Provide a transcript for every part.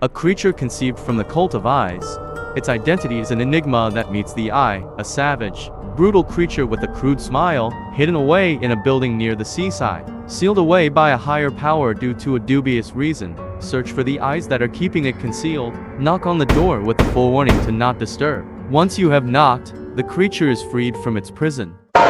A creature conceived from the cult of eyes. Its identity is an enigma that meets the eye, a savage, brutal creature with a crude smile, hidden away in a building near the seaside, sealed away by a higher power due to a dubious reason. Search for the eyes that are keeping it concealed. Knock on the door with a full warning to not disturb. Once you have knocked, the creature is freed from its prison. The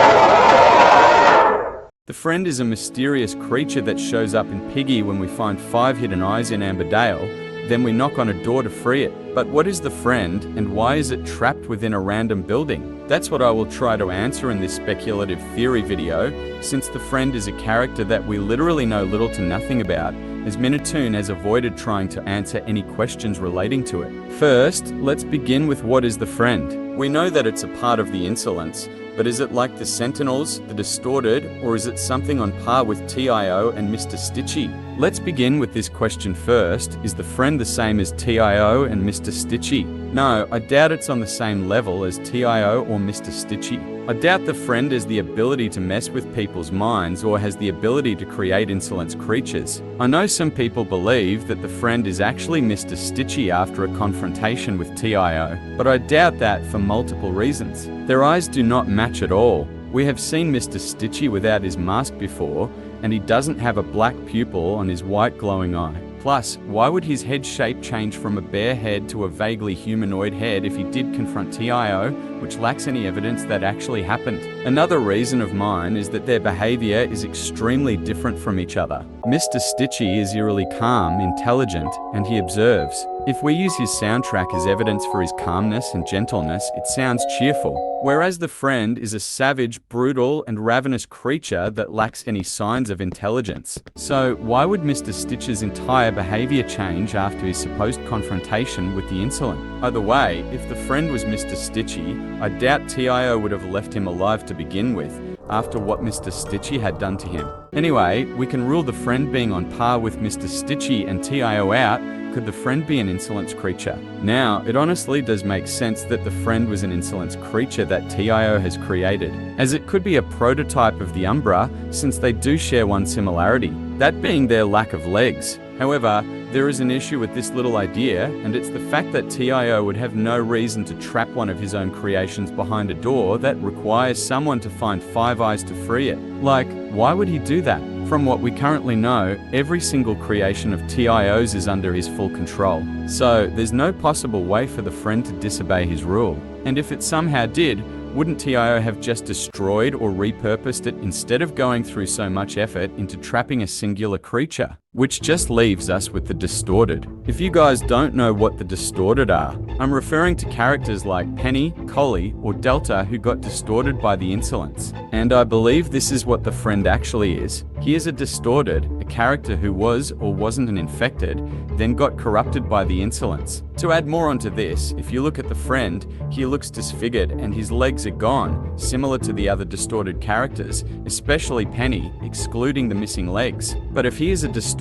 Friend is a mysterious creature that shows up in Piggy when we find 5 hidden eyes in Amberdale. Then we knock on a door to free it. But what is the Friend, and why is it trapped within a random building? That's what I will try to answer in this speculative theory video, since the Friend is a character that we literally know little to nothing about, as Minatoon has avoided trying to answer any questions relating to it. First, let's begin with what is the Friend. We know that it's a part of the Insulence, but is it like the Sentinels, the Distorted, or is it something on par with TIO and Mr. Stitchy? Let's begin with this question first. Is the Friend the same as TIO and Mr. Stitchy? No, I doubt it's on the same level as TIO or Mr. Stitchy. I doubt the Friend has the ability to mess with people's minds or has the ability to create Insulence creatures. I know some people believe that the Friend is actually Mr. Stitchy after a confrontation with TIO, but I doubt that for multiple reasons. Their eyes do not match at all. We have seen Mr. Stitchy without his mask before, and he doesn't have a black pupil on his white glowing eye. Plus, why would his head shape change from a bear head to a vaguely humanoid head if he did confront TIO, which lacks any evidence that actually happened? Another reason of mine is that their behavior is extremely different from each other. Mr. Stitchy is eerily calm, intelligent, and he observes. If we use his soundtrack as evidence for his calmness and gentleness, it sounds cheerful. Whereas the Friend is a savage, brutal, and ravenous creature that lacks any signs of intelligence. So, why would Mr. Stitch's entire behavior change after his supposed confrontation with the Insolent? Either way, if the Friend was Mr. Stitchy, I doubt TIO would have left him alive to begin with, after what Mr. Stitchy had done to him. Anyway, we can rule the Friend being on par with Mr. Stitchy and TIO out. Could the Friend be an Insolence creature? Now, it honestly does make sense that the Friend was an Insolence creature that TIO has created, as it could be a prototype of the Umbra, since they do share one similarity, that being their lack of legs. However, there is an issue with this little idea, and it's the fact that TIO would have no reason to trap one of his own creations behind a door that requires someone to find 5 eyes to free it. Like, why would he do that? From what we currently know, every single creation of TIO's is under his full control. So, there's no possible way for the Friend to disobey his rule. And if it somehow did, wouldn't TIO have just destroyed or repurposed it instead of going through so much effort into trapping a singular creature? Which just leaves us with the Distorted. If you guys don't know what the Distorted are, I'm referring to characters like Penny, Collie, or Delta who got distorted by the Insolence. And I believe this is what the Friend actually is. He is a Distorted, a character who was or wasn't an infected, then got corrupted by the Insolence. To add more onto this, if you look at the Friend, he looks disfigured and his legs are gone, similar to the other Distorted characters, especially Penny, excluding the missing legs. But if he is a Distorted,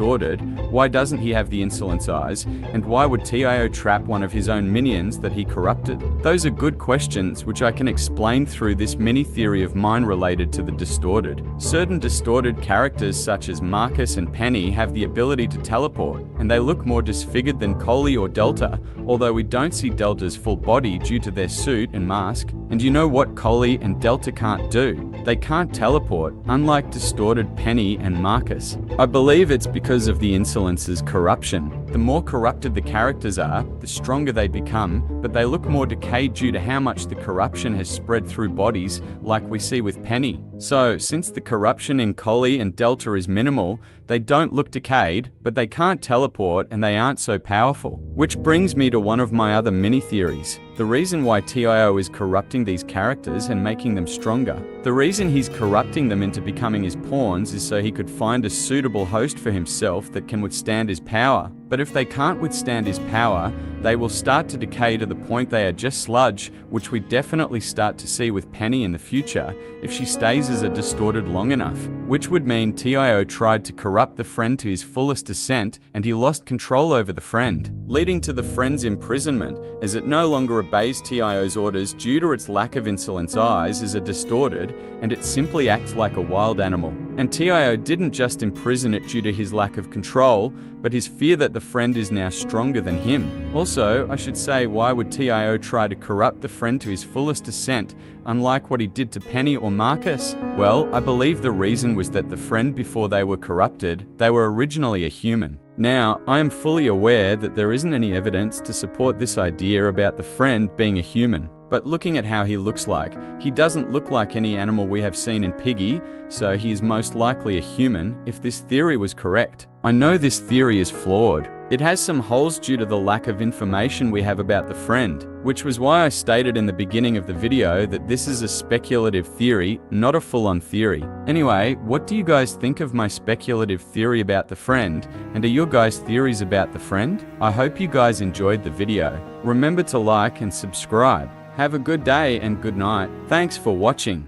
why doesn't he have the Insolence eyes, and why would TIO trap one of his own minions that he corrupted? Those are good questions which I can explain through this mini theory of mine related to the Distorted. Certain Distorted characters such as Marcus and Penny have the ability to teleport, and they look more disfigured than Collie or Delta, although we don't see Delta's full body due to their suit and mask. And you know what Collie and Delta can't do? They can't teleport, unlike Distorted Penny and Marcus. I believe it's because of the Insolence's corruption. The more corrupted the characters are, the stronger they become, but they look more decayed due to how much the corruption has spread through bodies, like we see with Penny. So, since the corruption in Collie and Delta is minimal, they don't look decayed, but they can't teleport and they aren't so powerful. Which brings me to one of my other mini theories. The reason why TIO is corrupting these characters and making them stronger. The reason he's corrupting them into becoming his pawns is so he could find a suitable host for himself that can withstand his power. But if they can't withstand his power, they will start to decay to the point they are just sludge, which we definitely start to see with Penny in the future if she stays as a Distorted long enough. which would mean TIO tried to corrupt the friend to his fullest extent and he lost control over the friend, leading to the friend's imprisonment, as it no longer obeys TIO's orders due to its lack of Insulence eyes as are distorted, and it simply acts like a wild animal. And TIO didn't just imprison it due to his lack of control, but his fear that the friend is now stronger than him. Also, I should say, why would TIO try to corrupt the friend to his fullest extent, unlike what he did to Penny or Marcus? Well, I believe the reason was that the friend before they were corrupted, they were originally a human. Now, I am fully aware that there isn't any evidence to support this idea about the friend being a human. But looking at how he looks like, he doesn't look like any animal we have seen in Piggy, so he is most likely a human if this theory was correct. I know this theory is flawed. It has some holes due to the lack of information we have about the friend, which was why I stated in the beginning of the video that this is a speculative theory, not a full-on theory. Anyway, what do you guys think of my speculative theory about the friend, and are your guys' theories about the friend? I hope you guys enjoyed the video. Remember to like and subscribe. Have a good day and good night. Thanks for watching.